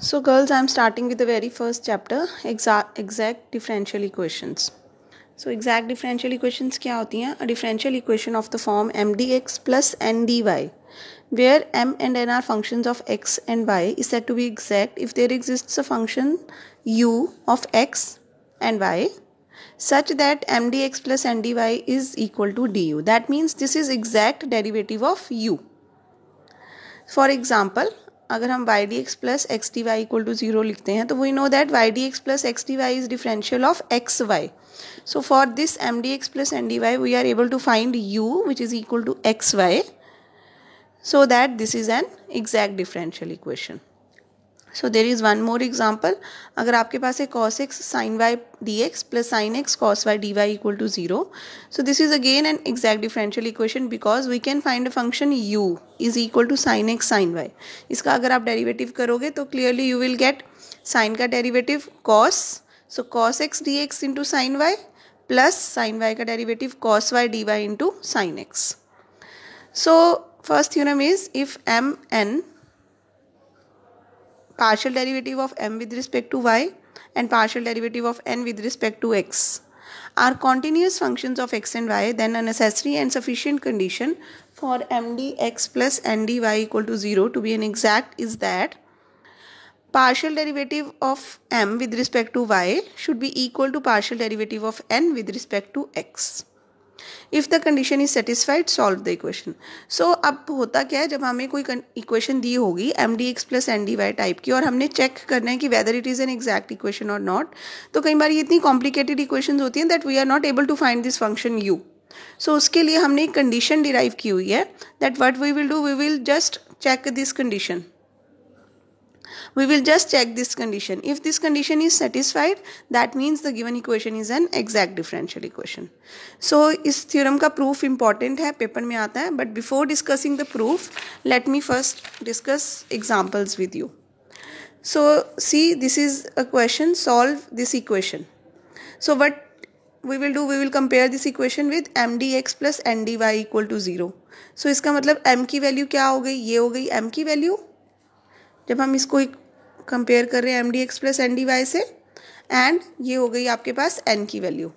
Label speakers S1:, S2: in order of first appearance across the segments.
S1: So girls, I am starting with the very first chapter, exact differential equations. So exact differential equations क्या होती हैं? A differential equation of the form m dx plus n dy, where m and n are functions of x and y, is said to be exact if there exists a function u of x and y such that m dx plus n dy is equal to du. That means this is exact derivative of u. For example, अगर हम y dx plus x dy equal to 0 लिखते हैं तो we know that y dx plus x dy is differential of x y. So for this m dx plus n dy we are able to find u which is equal to x y, so that this is an exact differential equation. So there is one more example. अगर आपके पास है cos x sin y dx plus sin x cos y dy equal to 0. So this is again an exact differential equation because we can find a function u is equal to sin x sin y. इसका अगर आप derivative करोगे तो clearly you will get sin का derivative cos. So cos x dx into sin y plus sin y का derivative cos y dy into sin x. So first theorem is if m n partial derivative of m with respect to y and partial derivative of n with respect to x are continuous functions of x and y, then a necessary and sufficient condition for m dx plus n dy equal to 0 to be an exact is that partial derivative of m with respect to y should be equal to partial derivative of n with respect to x. If the condition is satisfied, solve the equation. So अब होता क्या है, जब हमें कोई equation दी होगी M D x plus N D Y type की और हमने चेक करना है कि whether it is an exact equation or not, तो कई बार ये इतनी कॉम्प्लिकेटेड इक्वेशन होती हैं that we are not able to find this function U. So उसके लिए हमने एक कंडीशन डिराइव की हुई है that what we will do, we will just check this condition. We will just check this condition. If this condition is satisfied, that means the given equation is an exact differential equation. So इस theorem का proof important है, paper में आता है. But before discussing the proof, let me first discuss examples with you. So see, this is a question. Solve this equation. So what we will do, we will compare this equation with m dx plus n dy equal to 0. So इसका मतलब m की value क्या हो गई, ये हो गई m की वैल्यू जब हम इसको कंपेयर कर रहे हैं m D x plus N D y से, एंड ये हो गई आपके पास n की वैल्यू.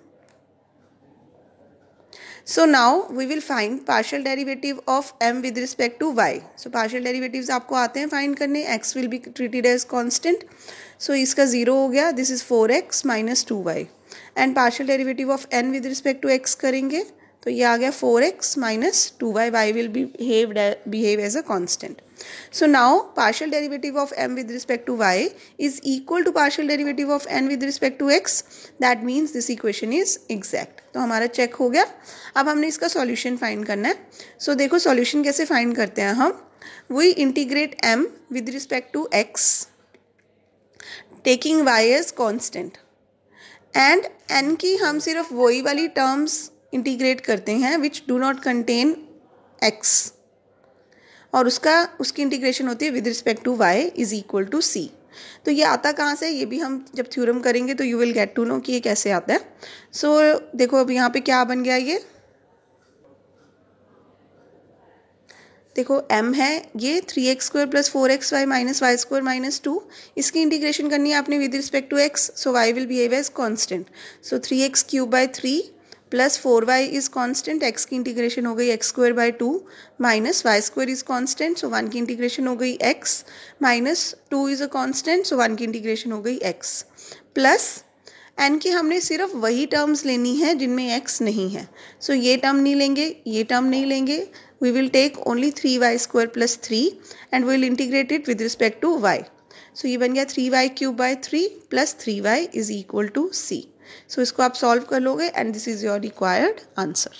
S1: So now we will find partial derivative of m with respect to y. So partial derivatives आपको आते हैं फाइंड करने. x will be treated as constant, so इसका 0 हो गया. This is 4x minus 2y. And partial derivative of n with respect to x करेंगे तो ये आ गया 4x minus 2y. y will behave as a constant. So now partial derivative of m with respect to y is equal to partial derivative of n with respect to x. That means this equation is exact. तो हमारा check हो गया. अब हमने इसका solution find करना है. सो देखो सॉल्यूशन कैसे फाइंड करते हैं हम. We integrate m with respect to x taking y as constant and n की हम सिर्फ वही वाली टर्म्स इंटीग्रेट करते हैं which do not contain x, और उसकी इंटीग्रेशन होती है with respect to y is equal to c. तो ये आता कहाँ से, ये भी हम जब थ्योरम करेंगे तो you will get to know कि ये कैसे आता है. सो देखो अब यहाँ पे क्या बन गया, ये देखो m है ये 3x square plus 4x y minus y square minus 2. इसकी इंटीग्रेशन करनी है आपने with respect to x, so y will behave as constant. So 3x cube by 3 plus 4y is constant. x की इंटीग्रेशन हो गई x square by 2 minus y square is constant, so 1 की integration हो गई x minus 2 is a constant, so 1 की integration हो गई x plus n की हमने सिर्फ वही टर्म्स लेनी है जिनमें x नहीं है. सो ये टर्म नहीं लेंगे, ये टर्म नहीं लेंगे. We will take only 3y square plus 3 and we will integrate it with respect to y. So ये बन गया 3y cube by 3 plus 3y is equal to c. So इसको आप सॉल्व कर लोगे and this is your required answer.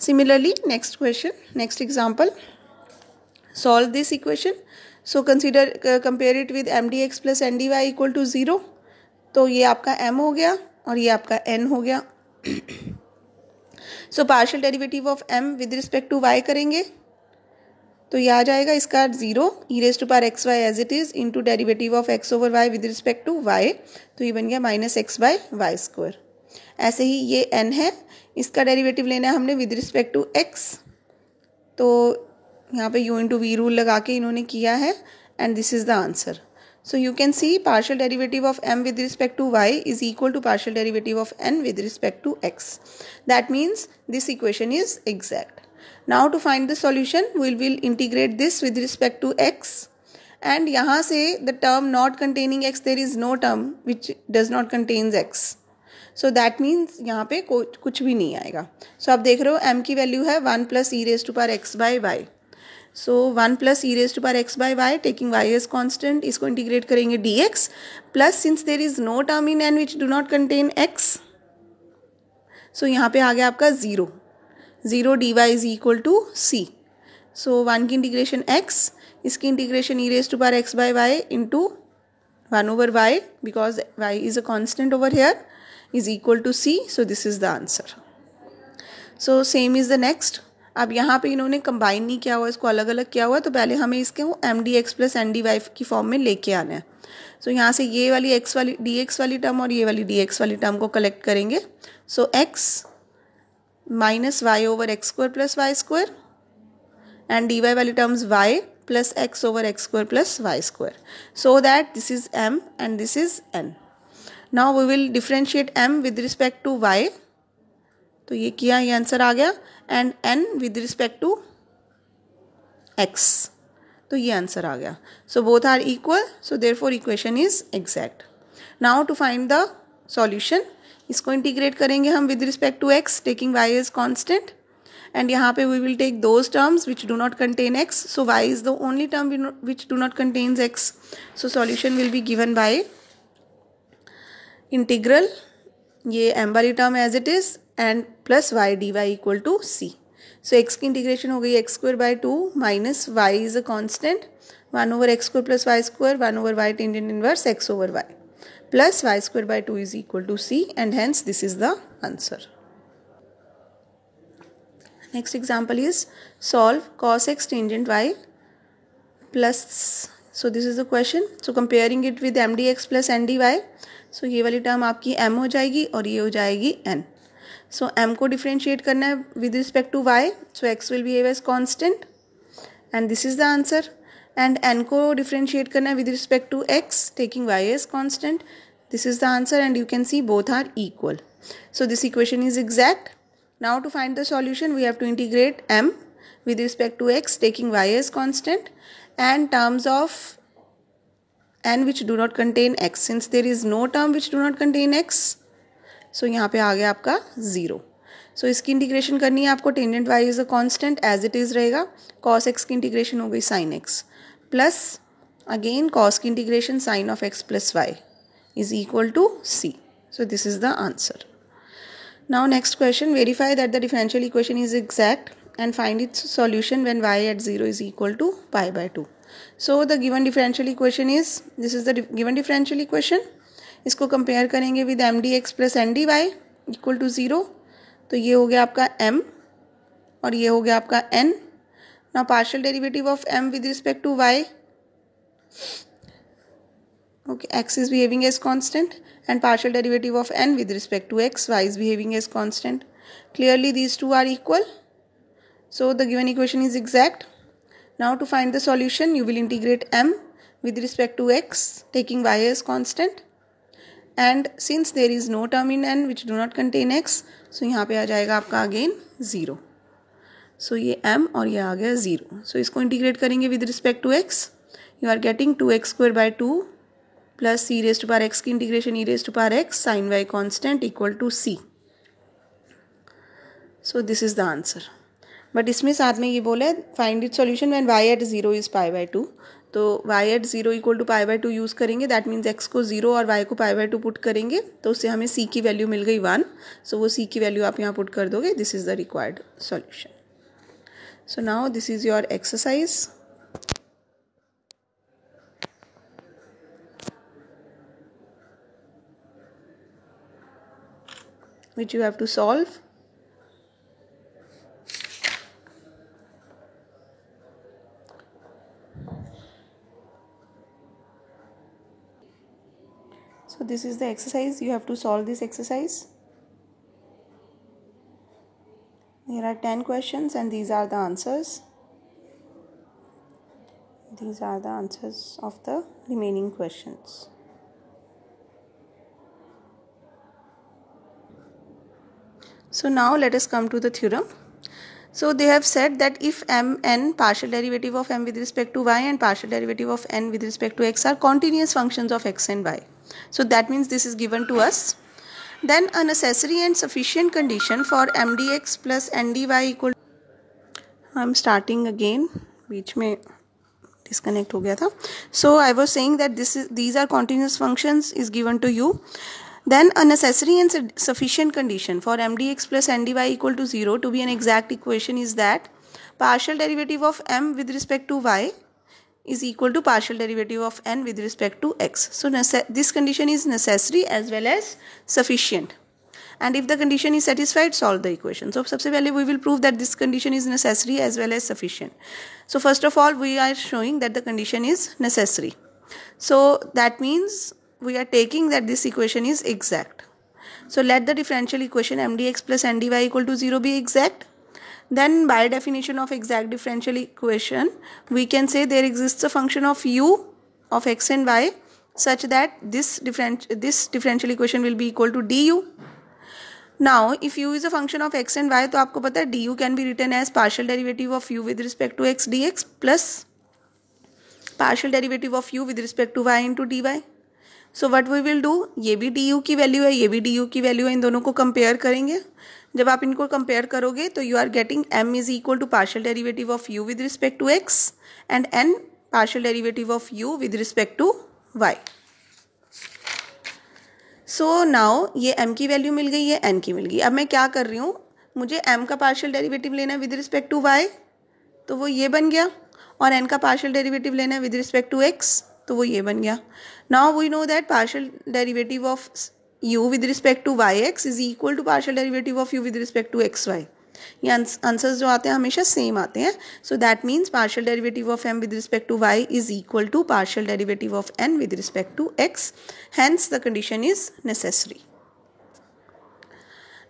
S1: Similarly next question, next example, solve this equation. So consider compare it with M D x plus N D Y equal to 0. तो ये आपका m हो गया और ये आपका n हो गया. So partial derivative of m with respect to y करेंगे तो ये आ जाएगा इसका 0 e raise to power x y as it is into derivative of x over y with respect to y, तो ये बन गया minus x by y square. ऐसे ही ये n है, इसका डेरिवेटिव लेना है हमने विद रिस्पेक्ट टू x, तो यहाँ पे u इंटू वी रूल लगा के इन्होंने किया है and this is the answer. So you can see partial derivative of m with respect to y is equal to partial derivative of n with respect to x. That means this equation is exact. Now to find the solution, we will integrate this with respect to x. And यहाँ से the term not containing x, there is no term which does not contains x. So that means यहाँ पे कुछ भी नहीं आएगा. So आप देख रहे हो m की वैल्यू है 1 plus e raised to power x by y. So 1 plus e raised to power x by y, taking y as constant, इसको integrate करेंगे dx, plus since there is no term in n which do not contain x, so यहाँ पे आ गया आपका 0. 0 dy is equal to c. So 1 की integration x, इसकी integration e raised to power x by y into 1 over y, because y is a constant over here, is equal to c. So this is the answer. So same is the next. अब यहाँ पे इन्होंने combine नहीं किया हुआ, इसको अलग अलग किया हुआ, तो पहले हमें इसके M D x plus N D Y की फॉर्म में लेके आना है. सो यहाँ से ये वाली एक्स वाली डी एक्स वाली टर्म और ये वाली डी एक्स वाली टर्म को कलेक्ट करेंगे. So x minus y over x square plus y square and d y वाली terms y plus x over x square plus y square. So that this is m and this is n. Now we will differentiate m with respect to y. तो ये किया, ये answer आ गया. And n with respect to x, तो ये answer आ गया. So both are equal, so therefore equation is exact. Now to find the solution, इसको इंटीग्रेट करेंगे हम with respect to x, taking y as constant. And यहाँ पे we will take those terms which do not contain x. So y is the only term which do not contains x. So solution will be given by integral ये m वाली term as it is and plus Y D Y equal to C. So x की integration हो गई x square by 2 minus y is a constant 1 over x square plus y square 1 over y tangent inverse x over y plus y square by 2 is equal to C and hence this is the answer. Next example is solve cos x tangent y plus. So this is the question. So comparing it with M D x plus N D y. So ये वाली term आपकी m हो जाएगी और ये हो जाएगी n. So m को डिफ्रेंशिएट करना है with respect to y. So x will behave as constant and this is the answer. And n को डिफ्रेंशिएट करना है with respect to x, taking y as constant. This is the answer and you can see both are equal. So this equation is exact. Now to find the solution we have to integrate m with respect to x, taking y as constant, and terms of n which do not contain x. Since there is no term which do not contain x, so यहाँ पे आ गया आपका 0. So इसकी integration करनी है आपको. Tangent y is a constant as it is रहेगा. cos x की इंटीग्रेशन हो गई sin x plus again cos की integration sin of x plus y is equal to c. So this is the answer. Now next question, verify that the differential equation is exact and find its solution when y at 0 is equal to pi by 2. So the given differential equation is, this is the given differential equation. इसको compare करेंगे with M D x plus N D Y equal to 0. तो ये हो गया आपका m और ये हो गया आपका n. Now partial derivative of m with respect to y. Okay, x is behaving as constant and partial derivative of n with respect to x, y is behaving as constant. Clearly these two are equal. So the given equation is exact. Now to find the solution, you will integrate m with respect to x, taking y as constant. And since there is no term in n which do not contain x, so यहाँ पे आ जाएगा आपका again 0. So ये m और ये आ गया 0. So इसको integrate करेंगे with respect to x. You are getting 2x square by 2 plus e raised to power x की integration e raised to power x sin y constant equal to c. So this is the answer. But इसमें साथ में ये बोला है find its solution when y at 0 is pi by 2. तो y at 0 equal to pi by 2 use करेंगे. That means x को 0 और y को pi by 2 पुट करेंगे तो उससे हमें c की वैल्यू मिल गई 1. सो वो c की वैल्यू आप यहाँ पुट कर दोगे. This is the required solution. So now this is your exercise. which you have to solve. So this is the exercise. You have to solve this exercise. There are 10 questions and these are the answers. These are the answers of the remaining questions. So now let us come to the theorem. So they have said that if mn, partial derivative of m with respect to y and partial derivative of n with respect to x are continuous functions of x and y. So that means this is given to us. Then a necessary and sufficient condition for m dx plus n dy equal. I am starting again. बीच में disconnect हो गया था. So I was saying that these are continuous functions is given to you. Then a necessary and sufficient condition for m dx plus n dy equal to 0 to be an exact equation is that partial derivative of m with respect to y is equal to partial derivative of n with respect to x. So this condition is necessary as well as sufficient. And if the condition is satisfied, solve the equation. So सबसे पहले we will prove that this condition is necessary as well as sufficient. So first of all, we are showing that the condition is necessary. So that means we are taking that this equation is exact. So let the differential equation m dx plus n dy equal to 0 be exact. Then by definition of exact differential equation, we can say there exists a function of u of x and y such that this differential equation will be equal to du. Now if u is a function of x and y, तो आपको पता है du can be written as partial derivative of u with respect to x dx plus partial derivative of u with respect to y into dy. So what we will do, ये भी du की value है, ये भी du की value है, इन दोनों को कंपेयर करेंगे. जब आप इनको कंपेयर करोगे तो you are getting m is equal to partial derivative of u with respect to x and n partial derivative of u with respect to y. So now ये m की वैल्यू मिल गई, ये n की मिल गई. अब मैं क्या कर रही हूँ, मुझे m का पार्शियल डेरिवेटिव लेना है विद रिस्पेक्ट टू y, तो वो ये बन गया, और n का पार्शियल डेरिवेटिव लेना है विद रिस्पेक्ट टू x, तो वो ये बन गया. Now we know that partial derivative of u with respect to yx is equal to partial derivative of u with respect to xy. ये आंसर्स जो आते हैं हमेशा सेम आते हैं. So that means partial derivative of m with respect to y is equal to partial derivative of n with respect to x. Hence the condition is necessary.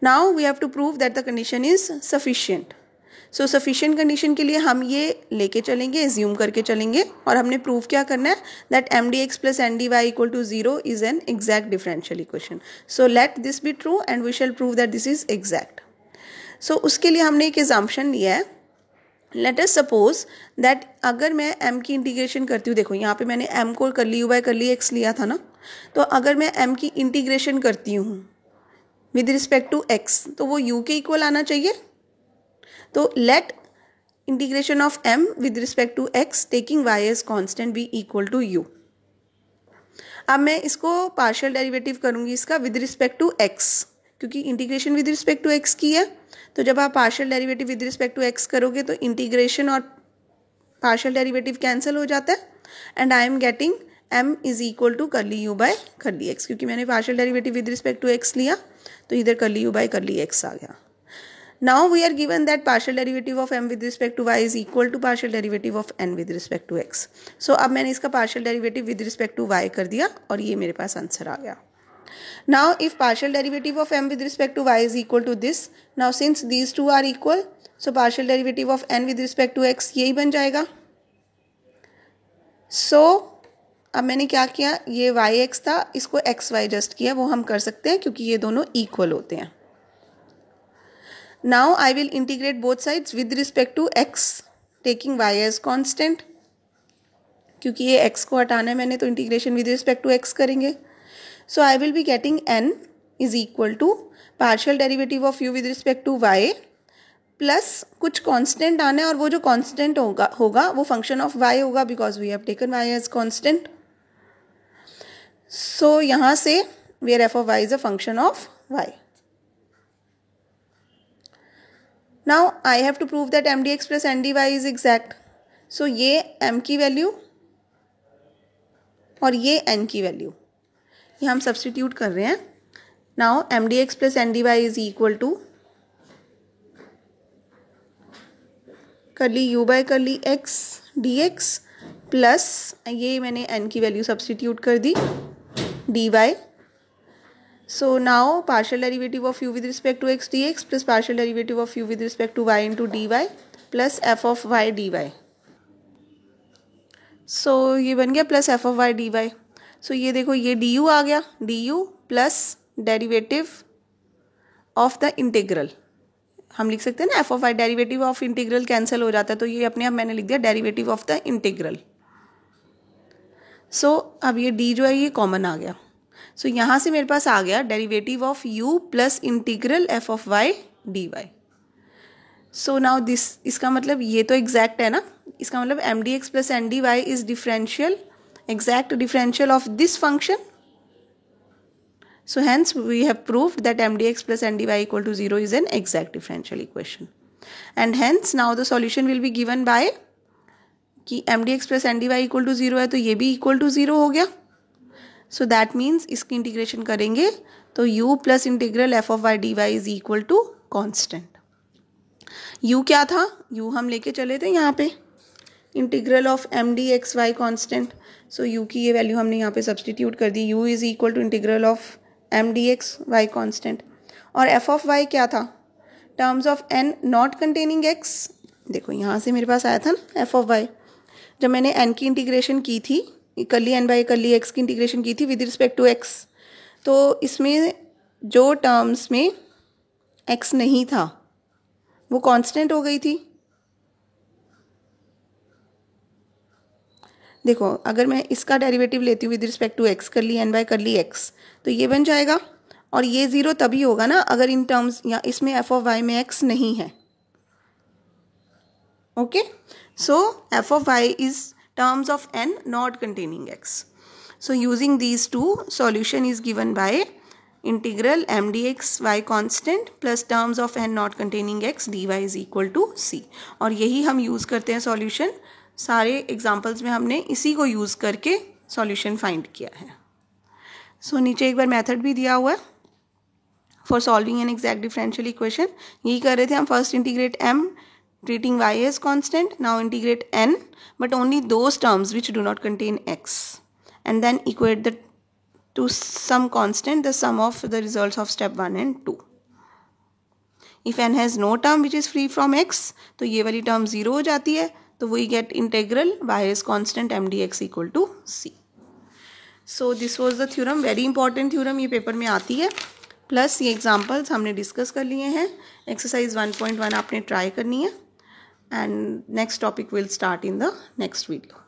S1: Now we have to prove that the condition is sufficient. So sufficient condition के लिए हम ये लेके चलेंगे, assume करके चलेंगे, और हमने प्रूव क्या करना है that m D x plus N D Y equal to 0 is an exact differential equation. So let this be true and we shall prove that this is exact. So उसके लिए हमने एक एग्जाम्पशन लिया है. Let us suppose that अगर मैं m की integration करती हूँ, देखो यहाँ पे मैंने m को कर ली u बाय कर ली x लिया था ना, तो अगर मैं m की इंटीग्रेशन करती हूँ विद रिस्पेक्ट टू x तो वो u के इक्वल आना चाहिए. तो let integration of m with respect to x taking y as constant be equal to u. अब मैं इसको पार्शियल डेरिवेटिव करूंगी इसका विद रिस्पेक्ट टू x, क्योंकि integration with respect to x की है. तो जब आप partial derivative with respect to x करोगे तो इंटीग्रेशन और पार्शियल डेरिवेटिव कैंसिल हो जाता है and I am getting m is equal to curly u by curly x, क्योंकि मैंने partial derivative with respect to x लिया तो इधर curly u by curly x आ गया. Now we are given that partial derivative of m with respect to y is equal to partial derivative of n with respect to x. So अब मैंने इसका partial derivative with respect to y कर दिया और ये मेरे पास answer आ गया. Now if partial derivative of m with respect to y is equal to this, now since these two are equal, so partial derivative of n with respect to x यही बन जाएगा. So अब मैंने क्या किया, ये yx था, इसको xy जस्ट किया, वो हम कर सकते हैं क्योंकि ये दोनों इक्वल होते हैं. Now I will integrate both sides with respect to x taking y as constant. क्योंकि ये x को हटाना है मैंने तो integration with respect to x करेंगे. So I will be getting n is equal to partial derivative of u with respect to y plus कुछ constant आना है, और वो जो कांस्टेंट होगा वो फंक्शन ऑफ y होगा because we have taken y as constant. So यहाँ से where f of y is a function of y. Now I have to prove that m dx plus n dy is exact. So ये m की value और ये n की value ये हम substitute कर रहे हैं. Now m dx plus n dy is equal to करली u by curly x dx plus ये मैंने n की वैल्यू सब्सटीट्यूट कर दी dy. So now partial derivative of u with respect to x dx plus partial derivative of u with respect to y into dy plus f of y dy. सो ये बन गया plus f of y D y. So ये देखो ये d u आ गया, d u plus derivative of the integral. हम लिख सकते हैं ना f of y, derivative of integral cancel हो जाता है, तो ये अपने आप मैंने लिख दिया डेरिवेटिव ऑफ द इंटीग्रल. सो अब ये डी जो है ये कॉमन आ गया. सो यहाँ से मेरे पास आ गया derivative of u plus integral f of y D y. So now this, इसका मतलब ये तो एग्जैक्ट है ना, इसका मतलब M D x plus N D y is differential, exact differential of this function. So hence we have proved that m dx plus n dy equal to 0 is an exact differential equation. And hence now the solution will be given by कि m dx plus n dy equal to 0 है तो ये भी equal to 0 हो गया. So that means इसकी integration करेंगे तो u plus integral f of y dy is equal to constant. u क्या था, u हम लेके चले थे यहाँ पे integral of m D x y constant. So u की ये वैल्यू हमने यहाँ पे सब्सटीट्यूट कर दी, u is equal to integral of m D x y constant. और एफ ऑफ वाई क्या था, terms of n not containing x. देखो यहाँ से मेरे पास आया था ना एफ ऑफ वाई, जब मैंने एन की इंटीग्रेशन की थी, curly N by curly x की इंटीग्रेशन की थी विद रिस्पेक्ट टू एक्स, तो इसमें जो टर्म्स में एक्स नहीं था वो कांस्टेंट हो गई थी. देखो अगर मैं इसका डेरिवेटिव लेती हूँ with respect to x, curly n by curly x, तो ये बन जाएगा. और ये ज़ीरो तभी होगा ना अगर इन टर्म्स या इसमें एफ ऑफ वाई में एक्स नहीं है. Okay, so f of y is terms of n not containing x. So using these two solution is given by integral m D x y constant plus terms of n not containing x d y is equal to c. और यही हम use करते हैं solution, सारे examples में हमने इसी को यूज़ करके सॉल्यूशन फाइंड किया है. सो नीचे एक बार मेथड भी दिया हुआ है for solving N exact differential equation. यही कर रहे थे हम, first integrate m treating y as constant, now integrate n but only those terms which do not contain x, and then equate the to some constant the sum of the results of step 1 and 2. if n has no term which is free from x, तो ये वाली term 0 हो जाती है, तो we get integral y is constant m dx equal to c. So this was the theorem, very important theorem, ये paper में आती है. प्लस ये एग्जाम्पल्स हमने डिस्कस कर लिए हैं. एक्सरसाइज 1.1 आपने ट्राई करनी है, and next topic will start in the next video.